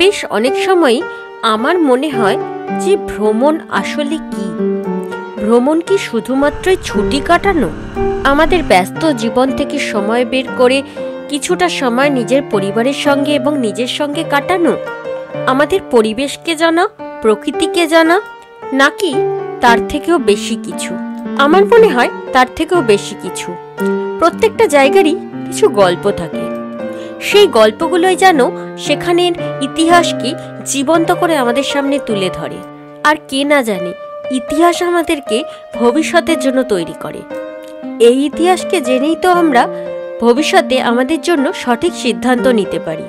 বেশ অনেক সময় আমার মনে হয় যে ভ্রমণ আসলে কি? ভ্রমণ কি শুধুমাত্রই ছুটি কাটানো? আমাদের ব্যস্ত জীবন থেকে সময় বের করে কিছুটা সময় নিজের পরিবারের সঙ্গে এবং নিজের সঙ্গে কাটানো? আমাদের পরিবেশকে জানা, প্রকৃতিকে জানা, নাকি তার থেকেও বেশি কিছু? আমার মনে হয় তার থেকেও বেশি কিছু। প্রত্যেকটা জায়গারই কিছু গল্প থাকে। সেই গল্পগুলোই যেন সেখানের ইতিহাসকে জীবন্ত করে আমাদের সামনে তুলে ধরে। আর কে না জানে, ইতিহাস আমাদেরকে ভবিষ্যতের জন্য তৈরি করে। এই ইতিহাসকে জেনেই তো আমরা ভবিষ্যতে আমাদের জন্য সঠিক সিদ্ধান্ত নিতে পারি।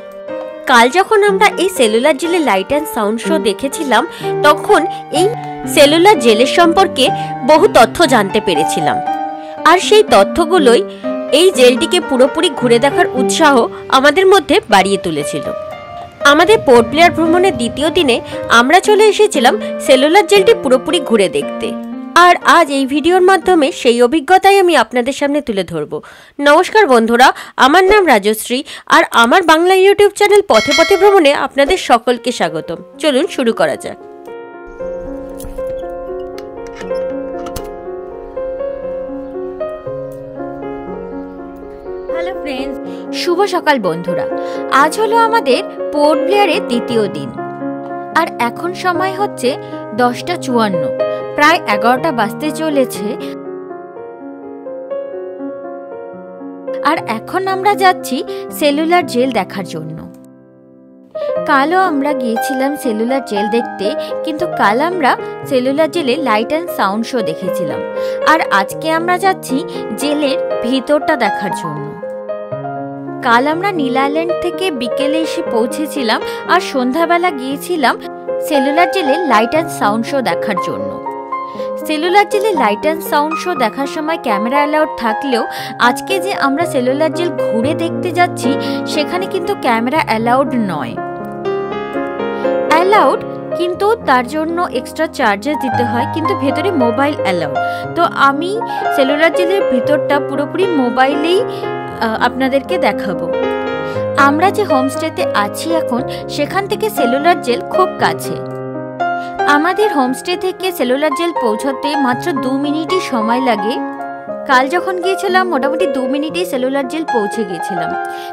কাল যখন আমরা এই সেলুলার জেলের লাইট অ্যান্ড সাউন্ড শো দেখেছিলাম, তখন এই সেলুলার জেলের সম্পর্কে বহু তথ্য জানতে পেরেছিলাম। আর সেই তথ্যগুলোই এই জেলটিকে পুরোপুরি ঘুরে দেখার উৎসাহ আমাদের মধ্যে বাড়িয়ে তুলেছিল। আমাদের পোর্ট ব্লেয়ার ভ্রমণের দ্বিতীয় দিনে আমরা চলে এসেছিলাম সেলুলার জেলটি পুরোপুরি ঘুরে দেখতে। আর আজ এই ভিডিওর মাধ্যমে সেই অভিজ্ঞতাই আমি আপনাদের সামনে তুলে ধরব। নমস্কার বন্ধুরা, আমার নাম রাজশ্রী, আর আমার বাংলা ইউটিউব চ্যানেল পথে পথে ভ্রমণে আপনাদের সকলকে স্বাগতম। চলুন শুরু করা যাক। হ্যালো ফ্রেন্ডস, শুভ সকাল বন্ধুরা। আজ হলো আমাদের পোর্ট ব্লেয়ারের দ্বিতীয় দিন, আর এখন সময় হচ্ছে 10:54, প্রায় 11টা বাজতে চলেছে। আর এখন আমরা যাচ্ছি সেলুলার জেল দেখার জন্য। কালও আমরা গিয়েছিলাম সেলুলার জেল দেখতে, কিন্তু কাল আমরা সেলুলার জেলে লাইট অ্যান্ড সাউন্ড শো দেখেছিলাম। আর আজকে আমরা যাচ্ছি জেলের ভিতরটা দেখার জন্য। কাল আমরা নীল আইল্যান্ড থেকে বিকেলে এসে পৌঁছেছিলাম, আর সন্ধ্যাবেলা গিয়েছিলাম সেলুলার জেলে লাইট অ্যান্ড সাউন্ড শো দেখার জন্য। সেলুলার জেলে লাইট অ্যান্ড সাউন্ড শো দেখার সময় ক্যামেরা অ্যালাউড থাকলেও আজকে যে আমরা সেলুলার জেল ঘুরে দেখতে যাচ্ছি সেখানে কিন্তু ক্যামেরা অ্যালাউড নয়। অ্যালাউড, কিন্তু তার জন্য এক্সট্রা চার্জেস দিতে হয়, কিন্তু ভেতরে মোবাইল অ্যালাউড। তো আমি সেলুলার জেলের ভেতরটা পুরোপুরি মোবাইলেই আপনাদেরকে দেখাবো। আমরা যে হোমস্টেতে আছি এখন, সেখান থেকে সেলুলার জেল খুব কাছে। আমাদের হোমস্টে থেকে সেলুলার জেল পৌঁছাতে মাত্র 2 মিনিটই সময় লাগে। কাল যখন গিয়েছিলাম মোটামুটি 2 মিনিটেই সেলুলার জেল পৌঁছে গিয়েছিলাম।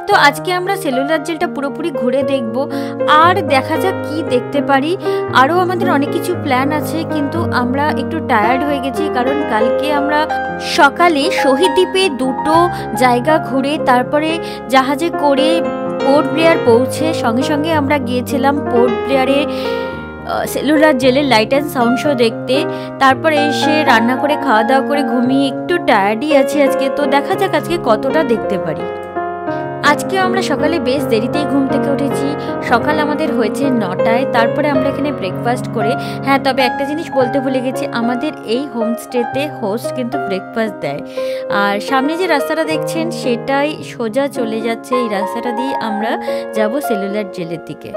তো আজকে আমরা সেলুলার জেলটা পুরোপুরি ঘুরে দেখব, আর দেখা যাক কি দেখতে পারি। আরও আমাদের অনেক কিছু প্ল্যান আছে, কিন্তু আমরা একটু টায়ার্ড হয়ে গেছি, কারণ কালকে আমরা সকালে শহীদ দ্বীপে 2টো জায়গা ঘুরে তারপরে জাহাজে করে পোর্ট ব্লেয়ার পৌঁছে সঙ্গে সঙ্গে আমরা গিয়েছিলাম পোর্ট ব্লেয়ারে সেলুলার জেলের লাইট অ্যান্ড সাউন্ড শো দেখতে। তারপরে এসে রান্না করে খাওয়া দাওয়া করে ঘুমিয়ে একটু টায়ার্ডই আছি আজকে। তো দেখা যাক আজকে কতটা দেখতে পারি। আজকে আমরা সকালে বেশ দেরিতেই ঘুম থেকে উঠেছি। সকাল আমাদের হয়েছে 9টায়। তারপরে আমরা এখানে ব্রেকফাস্ট করে, হ্যাঁ তবে একটা জিনিস বলতে ভুলে গেছি, আমাদের এই হোমস্টেতে হোস্ট কিন্তু ব্রেকফাস্ট দেয়। আর সামনে যে রাস্তাটা দেখছেন সেটাই সোজা চলে যাচ্ছে, এই রাস্তাটা দিয়ে আমরা যাব সেলুলার জেলের দিকে।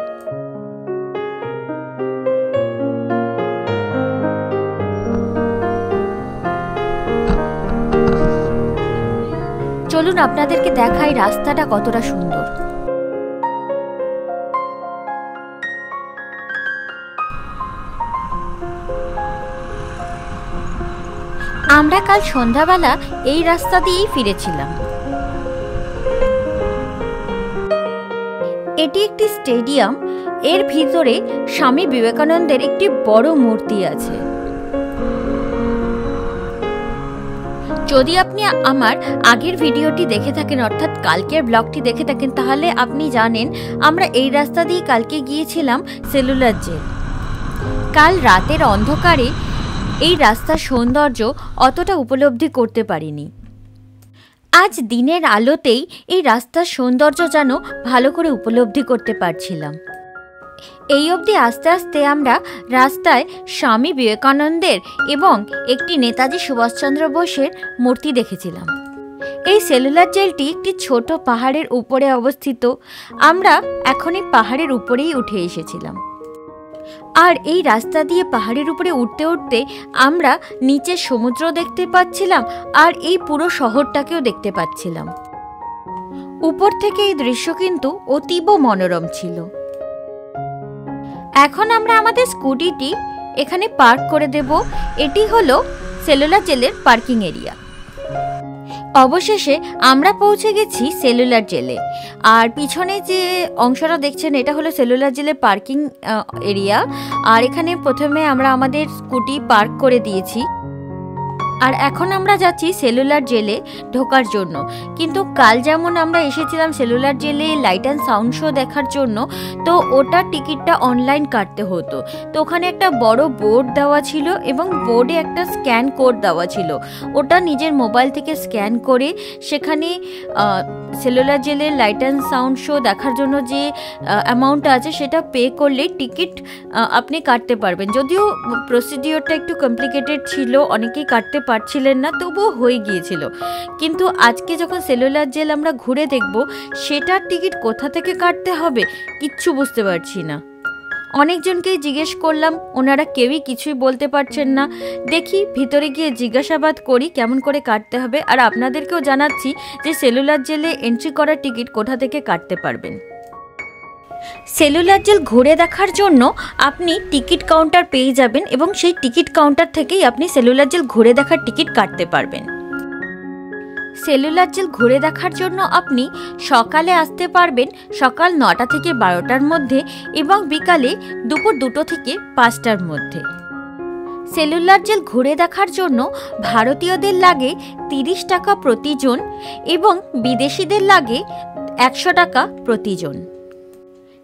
চলুন আপনাদেরকে দেখাই রাস্তাটা কতটা সুন্দর। আমরা কাল সন্ধ্যাবেলা এই রাস্তা দিয়েই ফিরেছিলাম। এটি একটি স্টেডিয়াম। এর ভিতরে স্বামী বিবেকানন্দের একটি বড় মূর্তি আছে। যদি আপনি আমার আগের ভিডিওটি দেখে থাকেন, অর্থাৎ কালকের ব্লগটি দেখে থাকেন, তাহলে আপনি জানেন আমরা এই রাস্তা দিয়ে কালকে গিয়েছিলাম সেলুলার জেল। কাল রাতের অন্ধকারে এই রাস্তার সৌন্দর্য অতটা উপলব্ধি করতে পারিনি। আজ দিনের আলোতেই এই রাস্তার সৌন্দর্য যেন ভালো করে উপলব্ধি করতে পারছিলাম। এই অবধি আস্তে আস্তে আমরা রাস্তায় স্বামী বিবেকানন্দের এবং একটি নেতাজি সুভাষচন্দ্র বোসের মূর্তি দেখেছিলাম। এই সেলুলার জেলটি একটি ছোট পাহাড়ের উপরে অবস্থিত। আমরা এখন এই পাহাড়ের উপরেই উঠে এসেছিলাম। আর এই রাস্তা দিয়ে পাহাড়ের উপরে উঠতে উঠতে আমরা নিচে সমুদ্র দেখতে পাচ্ছিলাম, আর এই পুরো শহরটাকেও দেখতে পাচ্ছিলাম। উপর থেকে এই দৃশ্য কিন্তু অতীব মনোরম ছিল। এখন আমরা আমাদের স্কুটিটি এখানে পার্ক করে দেব। এটি হলো সেলুলার জেলের পার্কিং এরিয়া। অবশেষে আমরা পৌঁছে গেছি সেলুলার জেলে। আর পিছনে যে অংশটা দেখছেন এটা হলো সেলুলার জেলের পার্কিং এরিয়া। আর এখানে প্রথমে আমরা আমাদের স্কুটি পার্ক করে দিয়েছি। আর এখন আমরা যাচ্ছি সেলুলার জেলে ঢোকার জন্য। কিন্তু কাল যেমন আমরা এসেছিলাম সেলুলার জেলে লাইট অ্যান্ড সাউন্ড শো দেখার জন্য, তো ওটার টিকিটটা অনলাইন কাটতে হতো। তো ওখানে একটা বড় বোর্ড দেওয়া ছিল এবং বোর্ডে একটা স্ক্যান কোড দেওয়া ছিল। ওটা নিজের মোবাইল থেকে স্ক্যান করে সেখানে সেলুলার জেলের লাইট অ্যান্ড সাউন্ড শো দেখার জন্য যে অ্যামাউন্টটা আছে সেটা পে করলে টিকিট আপনি কাটতে পারবেন। যদিও প্রসিডিওরটা একটু কমপ্লিকেটেড ছিল, অনেকেই কাটতে পারছিলেন না, তবুও হয়ে গিয়েছিল। কিন্তু আজকে যখন সেলুলার জেল আমরা ঘুরে দেখব সেটার টিকিট কোথা থেকে কাটতে হবে কিচ্ছু বুঝতে পারছি না। অনেকজনকেই জিজ্ঞেস করলাম, ওনারা কেউই কিছুই বলতে পারছেন না। দেখি ভিতরে গিয়ে জিজ্ঞাসাবাদ করি কেমন করে কাটতে হবে। আর আপনাদেরকেও জানাচ্ছি যে সেলুলার জেলে এন্ট্রি করার টিকিট কোথা থেকে কাটতে পারবেন। সেলুলার জেল ঘুরে দেখার জন্য আপনি টিকিট কাউন্টার পেয়ে যাবেন এবং সেই টিকিট কাউন্টার থেকেই আপনি সেলুলার জেল ঘুরে দেখার টিকিট কাটতে পারবেন। সেলুলার জেল ঘুরে দেখার জন্য আপনি সকালে আসতে পারবেন সকাল 9টা থেকে 12টার মধ্যে এবং বিকালে দুপুর 2টো থেকে 5টার মধ্যে। সেলুলার জেল ঘুরে দেখার জন্য ভারতীয়দের লাগে 30 টাকা প্রতিজন এবং বিদেশিদের লাগে 100 টাকা প্রতিজন।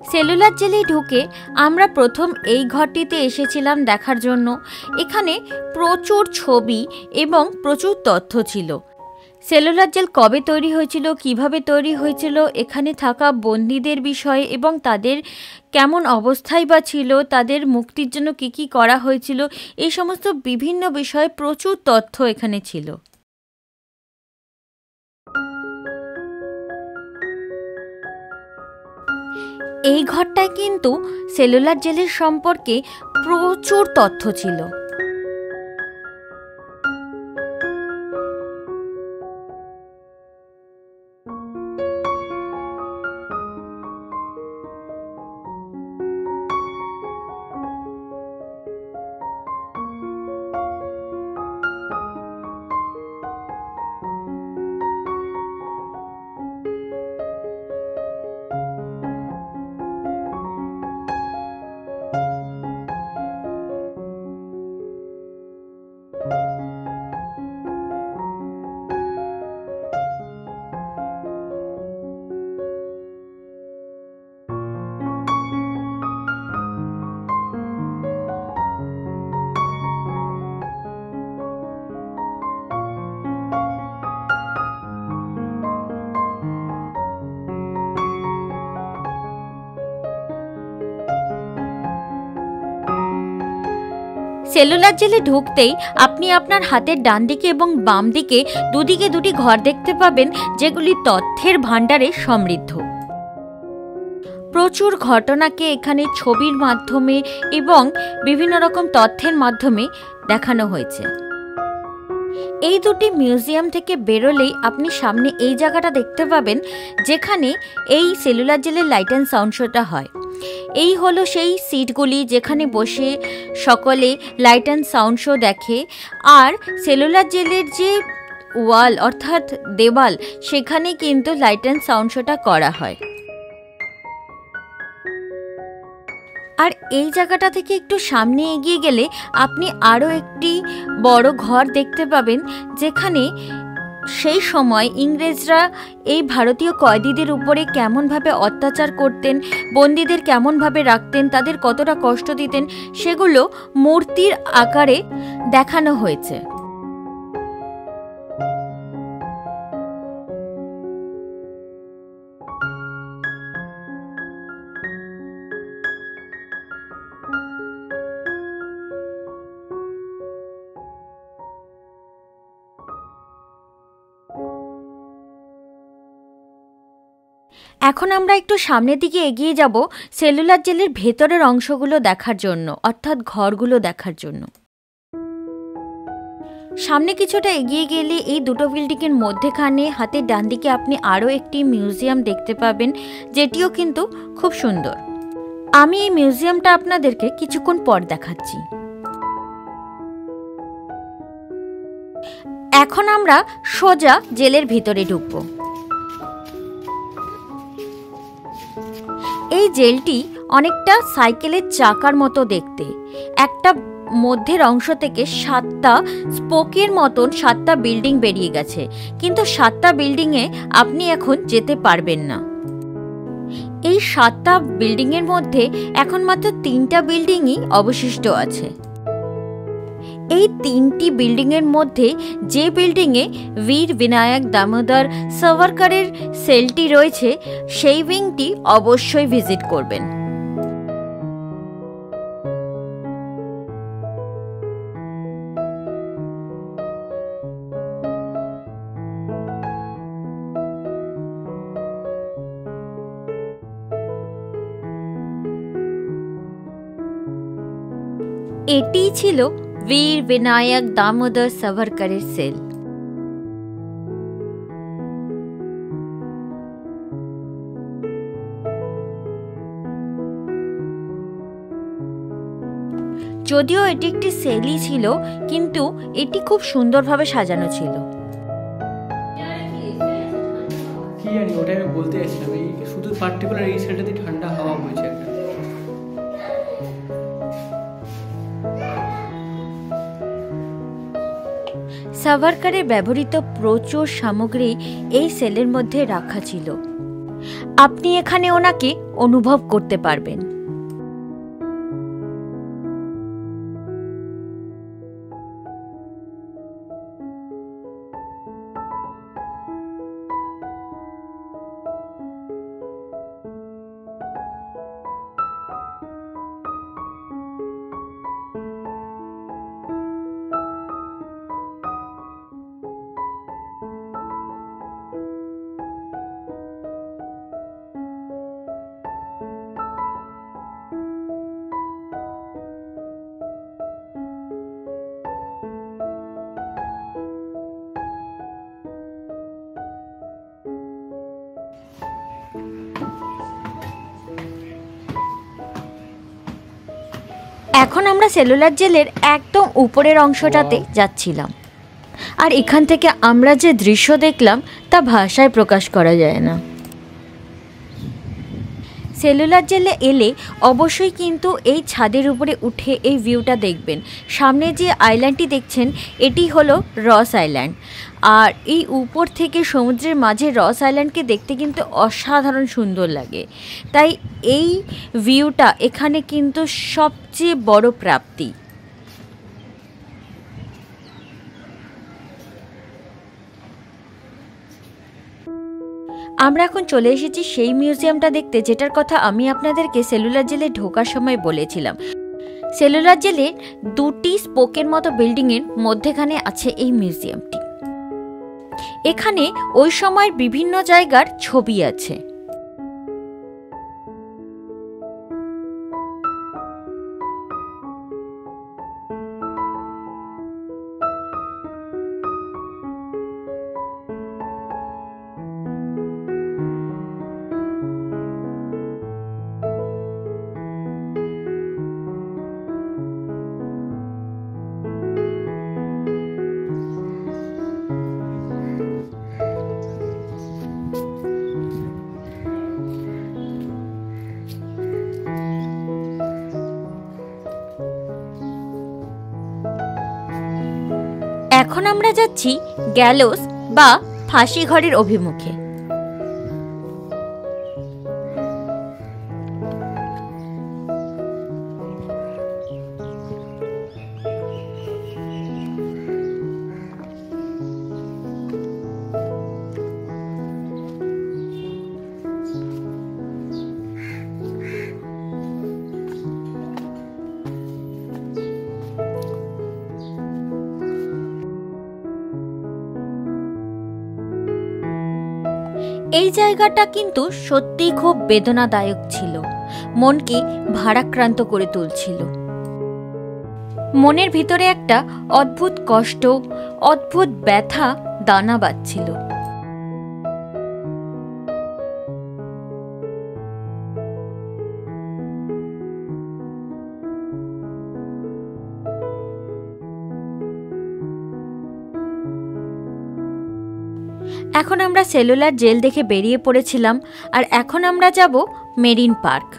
সেলুলার জেলে ঢুকে আমরা প্রথম এই ঘরটিতে এসেছিলাম দেখার জন্য। এখানে প্রচুর ছবি এবং প্রচুর তথ্য ছিল। সেলুলার জেল কবে তৈরি হয়েছিল, কিভাবে তৈরি হয়েছিল, এখানে থাকা বন্দীদের বিষয়ে এবং তাদের কেমন অবস্থায় বা ছিল, তাদের মুক্তির জন্য কী কী করা হয়েছিল, এই সমস্ত বিভিন্ন বিষয়ে প্রচুর তথ্য এখানে ছিল। এই ঘরটায় কিন্তু সেলুলার জেলের সম্পর্কে প্রচুর তথ্য ছিল। সেলুলার জেলে ঢুকতেই আপনি আপনার হাতের ডান দিকে এবং বাম দিকে দুদিকে দুটি ঘর দেখতে পাবেন, যেগুলি তথ্যের ভাণ্ডারে সমৃদ্ধ। প্রচুর ঘটনাকে এখানে ছবির মাধ্যমে এবং বিভিন্ন রকম তথ্যের মাধ্যমে দেখানো হয়েছে। এই দুটি মিউজিয়াম থেকে বেরোলেই আপনি সামনে এই জায়গাটা দেখতে পাবেন যেখানে এই সেলুলার জেলের লাইট অ্যান্ড সাউন্ড শোটা হয়। এই হলো সেই সিটগুলি যেখানে বসে সকলে লাইট অ্যান্ড সাউন্ড শো দেখে। আর সেলুলার জেলের যে ওয়াল অর্থাৎ দেওয়াল, সেখানে কিন্তু লাইট অ্যান্ড সাউন্ড শোটা করা হয়। আর এই জায়গাটা থেকে একটু সামনে এগিয়ে গেলে আপনি আরও একটি বড় ঘর দেখতে পাবেন, যেখানে সেই সময় ইংরেজরা এই ভারতীয় কয়েদিদের উপরে কেমনভাবে অত্যাচার করতেন, বন্দীদের কেমনভাবে রাখতেন, তাদের কতটা কষ্ট দিতেন, সেগুলো মূর্তির আকারে দেখানো হয়েছে। এখন আমরা একটু সামনের দিকে এগিয়ে যাব সেলুলার জেলের ভেতরের অংশগুলো দেখার জন্য, অর্থাৎ ঘরগুলো দেখার জন্য। সামনে কিছুটা এগিয়ে গেলে এই দুটো বিল্ডিংয়ের মধ্যেখানে হাতের ডান দিকে আপনি আরও একটি মিউজিয়াম দেখতে পাবেন, যেটিও কিন্তু খুব সুন্দর। আমি এই মিউজিয়ামটা আপনাদেরকে কিছুক্ষণ পর দেখাচ্ছি। এখন আমরা সোজা জেলের ভিতরে ঢুকব। এই জেলটি অনেকটা সাইকেলের চাকার মতো দেখতে। একটা মধ্যের অংশ থেকে 7টা স্পোকের মতন 7টা বিল্ডিং বেরিয়ে গেছে, কিন্তু 7টা বিল্ডিংয়ে আপনি এখন যেতে পারবেন না। এই 7টা বিল্ডিংয়ের মধ্যে এখন মাত্র 3টা বিল্ডিংই অবশিষ্ট আছে। এই 3টি বিল্ডিংয়ের মধ্যে যে বিল্ডিংয়ে বীর বিনায়ক দামোদর সাভারকরের সেলটি রয়েছে, সেই উইংটি অবশ্যই ভিজিট করবেন। এটিই ছিল বীর বিনায়ক দামোদর সাভারকরের সেল। যদিও এটি একটি সেলই ছিল, কিন্তু এটি খুব সুন্দরভাবে সাজানো ছিল। কি জানি, ওটাই আমি বলতে চাইছিলাম। এই শুধু পার্টিকুলার এই সেলটাতে ঠান্ডা হাওয়া বইছে একটা। সাভারকরের ব্যবহৃত প্রচুর সামগ্রী এই সেলের মধ্যে রাখা ছিল। আপনি এখানে ওনাকে অনুভব করতে পারবেন। এখন আমরা সেলুলার জেলের একদম উপরের অংশটাতে যাচ্ছিলাম, আর এখান থেকে আমরা যে দৃশ্য দেখলাম তা ভাষায় প্রকাশ করা যায় না। সেলুলার জেলে এলে অবশ্যই কিন্তু এই ছাদের উপরে উঠে এই ভিউটা দেখবেন। সামনে যে আইল্যান্ডটি দেখছেন, এটি হলো রস আইল্যান্ড। আর এই উপর থেকে সমুদ্রের মাঝে রস আইল্যান্ডকে দেখতে কিন্তু অসাধারণ সুন্দর লাগে। তাই এই ভিউটা এখানে কিন্তু সবচেয়ে বড় প্রাপ্তি। আমরা এখন চলে এসেছি সেই মিউজিয়ামটা দেখতে, যেটার কথা আমি আপনাদেরকে সেলুলার জেলে ঢোকার সময় বলেছিলাম। সেলুলার জেলে 2টি স্পোকের মতো বিল্ডিংয়ের মধ্যেখানে আছে এই মিউজিয়ামটি। এখানে ওই সময়ের বিভিন্ন জায়গার ছবি আছে। এখন আমরা যাচ্ছি গ্যালোস বা ফাঁসি ঘরের অভিমুখে। এই জায়গাটা কিন্তু সত্যিই খুব বেদনাদায়ক ছিল, মনকে ভারাক্রান্ত করে তুলছিল। মনের ভিতরে একটা অদ্ভুত কষ্ট, অদ্ভুত ব্যথা দানা বাঁধছিল। এখন আমরা সেলুলার জেল দেখে বেরিয়ে পড়েছিলাম, আর এখন আমরা যাব মেরিন পার্ক।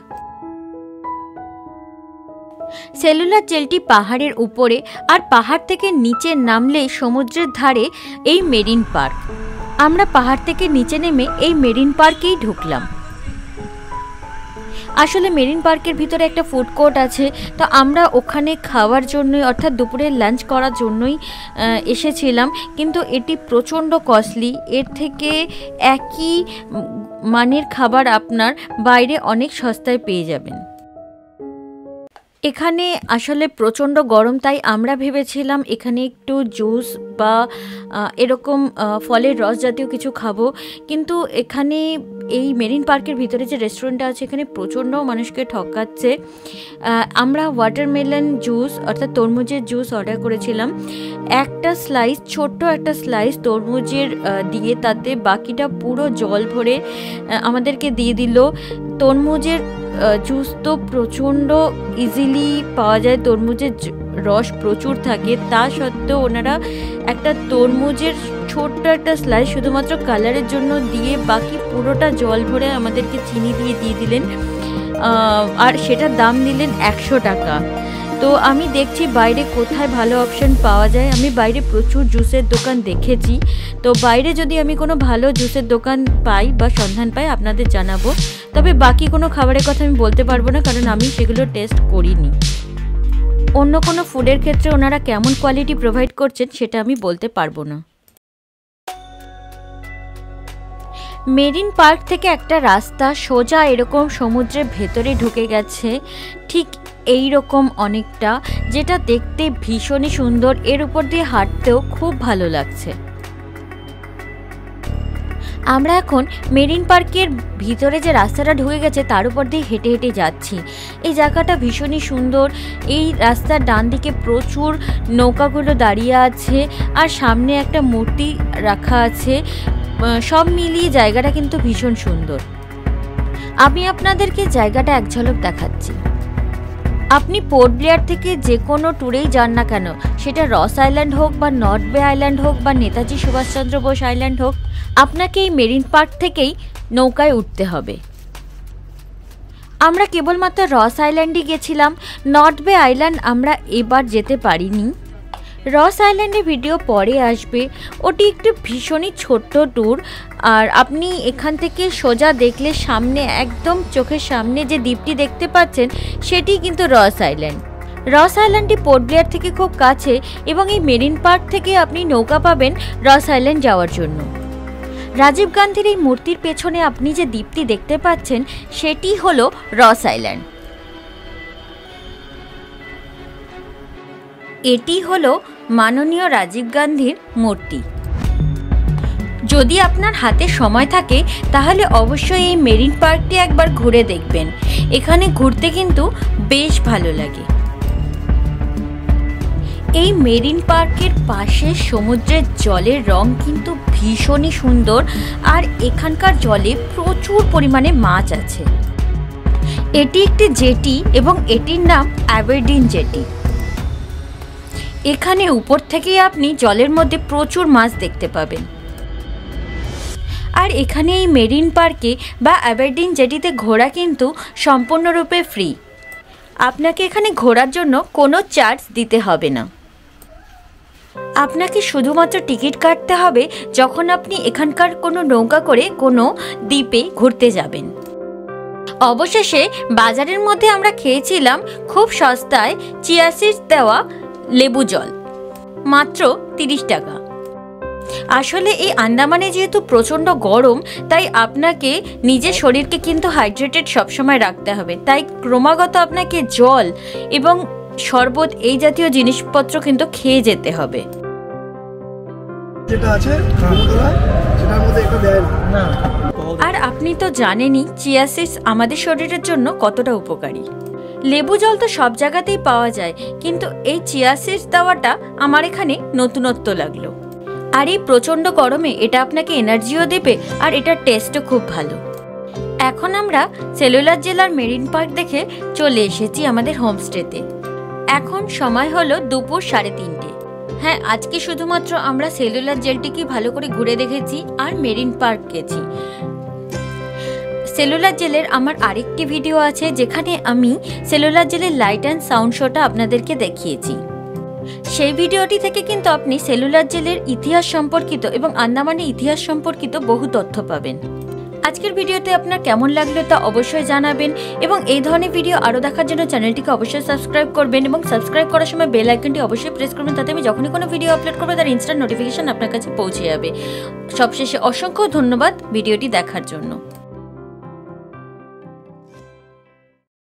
সেলুলার জেলটি পাহাড়ের উপরে, আর পাহাড় থেকে নিচে নামলেই সমুদ্রের ধারে এই মেরিন পার্ক। আমরা পাহাড় থেকে নিচে নেমে এই মেরিন পার্কেই ঢুকলাম। আসলে মেরিন পার্কের ভিতরে একটা ফুড কোর্ট আছে, তো আমরা ওখানে খাওয়ার জন্যই, অর্থাৎ দুপুরের লাঞ্চ করার জন্যই এসেছিলাম, কিন্তু এটি প্রচণ্ড কস্টলি। এর থেকে একই মানের খাবার আপনার বাইরে অনেক সস্তায় পেয়ে যাবেন। এখানে আসলে প্রচণ্ড গরম, তাই আমরা ভেবেছিলাম এখানে একটু জুস বা এরকম ফলের রস জাতীয় কিছু খাবো, কিন্তু এখানে এই মেরিন পার্কের ভিতরে যে রেস্টুরেন্টটা আছে এখানে প্রচণ্ড মানুষকে ঠকাচ্ছে। আমরা ওয়াটারমেলন জুস অর্থাৎ তরমুজের জুস অর্ডার করেছিলাম। একটা স্লাইস, ছোট্ট একটা স্লাইস তরমুজের দিয়ে তাতে বাকিটা পুরো জল ভরে আমাদেরকে দিয়ে দিল। তরমুজের জুস তো প্রচণ্ড ইজিলি পাওয়া যায়, তরমুজের রস প্রচুর থাকে, তা সত্ত্বেও ওনারা একটা তরমুজের ছোট্ট একটা স্লাইস শুধুমাত্র কালারের জন্য দিয়ে বাকি পুরোটা জল ভরে আমাদেরকে চিনি দিয়ে দিলেন, আর সেটার দাম নিলেন 100 টাকা। তো আমি দেখছি বাইরে কোথায় ভালো অপশন পাওয়া যায়। আমি বাইরে প্রচুর জুসের দোকান দেখেছি, তো বাইরে যদি আমি কোনো ভালো জুসের দোকান পাই বা সন্ধান পাই আপনাদের জানাবো। তবে বাকি কোনো খাবারের কথা আমি বলতে পারবো না, কারণ আমি সেগুলো টেস্ট করিনি। অন্য কোনো ফুডের ক্ষেত্রে ওনারা কেমন কোয়ালিটি প্রোভাইড করছেন সেটা আমি বলতে পারবো না। মেরিন পার্ক থেকে একটা রাস্তা সোজা এরকম সমুদ্রের ভেতরে ঢুকে গেছে, ঠিক এই রকম অনেকটা, যেটা দেখতে ভীষণই সুন্দর। এর উপর দিয়ে হাঁটতেও খুব ভালো লাগছে। আমরা এখন মেরিন পার্কের ভিতরে যে রাস্তাটা ঢুকে গেছে তার উপর দিয়ে হেঁটে হেঁটে যাচ্ছি। এই জায়গাটা ভীষণই সুন্দর। এই রাস্তার ডান দিকে প্রচুর নৌকাগুলো দাঁড়িয়ে আছে, আর সামনে একটা মূর্তি রাখা আছে। সব মিলিয়ে জায়গাটা কিন্তু ভীষণ সুন্দর। আমি আপনাদেরকে জায়গাটা এক ঝলক দেখাচ্ছি। আপনি পোর্ট ব্লেয়ার থেকে যে কোনো ট্যুরেই যান না কেন, সেটা রস আইল্যান্ড হোক বা নর্থ বে আইল্যান্ড হোক বা নেতাজি সুভাষচন্দ্র বোস আইল্যান্ড হোক, আপনাকে এই মেরিন পার্ক থেকেই নৌকায় উঠতে হবে। আমরা কেবলমাত্র রস আইল্যান্ডই গেছিলাম, নর্থ বে আইল্যান্ড আমরা এবার যেতে পারিনি। রস আইল্যান্ডের ভিডিও পরে আসবে, ওটি একটু ভীষণই ছোট্ট ট্যুর। আর আপনি এখান থেকে সোজা দেখলে সামনে, একদম চোখের সামনে যে দ্বীপটি দেখতে পাচ্ছেন সেটি কিন্তু রস আইল্যান্ড। রস আইল্যান্ডটি পোর্ট ব্লেয়ার থেকে খুব কাছে, এবং এই মেরিন পার্ক থেকে আপনি নৌকা পাবেন রস আইল্যান্ড যাওয়ার জন্য। রাজীব গান্ধীর এই মূর্তির পেছনে আপনি যে দ্বীপটি দেখতে পাচ্ছেন সেটি হলো রস আইল্যান্ড। এটি হলো মাননীয় রাজীব গান্ধীর মূর্তি। যদি আপনার হাতে সময় থাকে তাহলে অবশ্যই এই মেরিন পার্কটি একবার ঘুরে দেখবেন। এখানে ঘুরতে কিন্তু বেশ ভালো লাগে। এই মেরিন পার্কের পাশে সমুদ্রের জলের রং কিন্তু ভীষণই সুন্দর, আর এখানকার জলে প্রচুর পরিমাণে মাছ আছে। এটি একটি জেটি এবং এটির নাম অ্যাবারডিন জেটি। এখানে উপর থেকেই আপনি জলের মধ্যে প্রচুর মাছ দেখতে পাবেন। আর এখানে এই মেরিন পার্কে বা অ্যাবারডিন জেটিতে ঘোরা কিন্তু সম্পূর্ণরূপে ফ্রি। আপনাকে এখানে ঘোরার জন্য কোনো চার্জ দিতে হবে না। আপনাকে শুধুমাত্র টিকিট কাটতে হবে যখন আপনি এখানকার কোনো নৌকা করে কোনো দ্বীপে ঘুরতে যাবেন। অবশেষে বাজারের মধ্যে আমরা খেয়েছিলাম খুব সস্তায় চিয়া সিডস দেওয়া লেবু জল, মাত্র 30 টাকা। আসলে এই আন্দামানে যেহেতু প্রচণ্ড গরম, তাই আপনাকে নিজের শরীরকে কিন্তু হাইড্রেটেড সবসময় রাখতে হবে। তাই ক্রমাগত আপনাকে জল এবং শরবত এই জাতীয় জিনিসপত্র কিন্তু খেয়ে যেতে হবে। আর আপনি তো জানেনই চিয়া সিডস আমাদের শরীরের জন্য কতটা উপকারী। লেবু জল তো সব জায়গাতেই পাওয়া যায়, কিন্তু এই চিয়া সিডস দেওয়াটা আমার এখানে নতুনত্ব লাগলো। আর এই প্রচণ্ড গরমে এটা আপনাকে এনার্জিও দেবে, আর এটার টেস্টও খুব ভালো। এখন আমরা সেলুলার জেলার মেরিন পার্ক দেখে চলে এসেছি আমাদের হোমস্টেতে। এখন সময় হলো দুপুর 3:30। হ্যাঁ, আজকে শুধুমাত্র আমরা সেলুলার জেলটিকে ভালো করে ঘুরে দেখেছি আর মেরিন পার্ক গেছি। সেলুলার জেলের আমার আরেকটি ভিডিও আছে যেখানে আমি সেলুলার জেলের লাইট অ্যান্ড সাউন্ড শোটা আপনাদেরকে দেখিয়েছি। সেই ভিডিওটি থেকে কিন্তু আপনি সেলুলার জেলের ইতিহাস সম্পর্কিত এবং আন্দামানের ইতিহাস সম্পর্কিত বহু তথ্য পাবেন। আজকের ভিডিওতে আপনার কেমন লাগলো তা অবশ্যই জানাবেন এবং এই ধরনের ভিডিও আরও দেখার জন্য চ্যানেলটিকে অবশ্যই সাবস্ক্রাইব করবেন এবং সাবস্ক্রাইব করার সময় বেল আইকনটি অবশ্যই প্রেস করবেন, তাতে আমি যখনই কোনো ভিডিও আপলোড করবো তার ইনস্ট্যান্ট নোটিফিকেশন আপনার কাছে পৌঁছে যাবে। সবশেষে অসংখ্য ধন্যবাদ ভিডিওটি দেখার জন্য।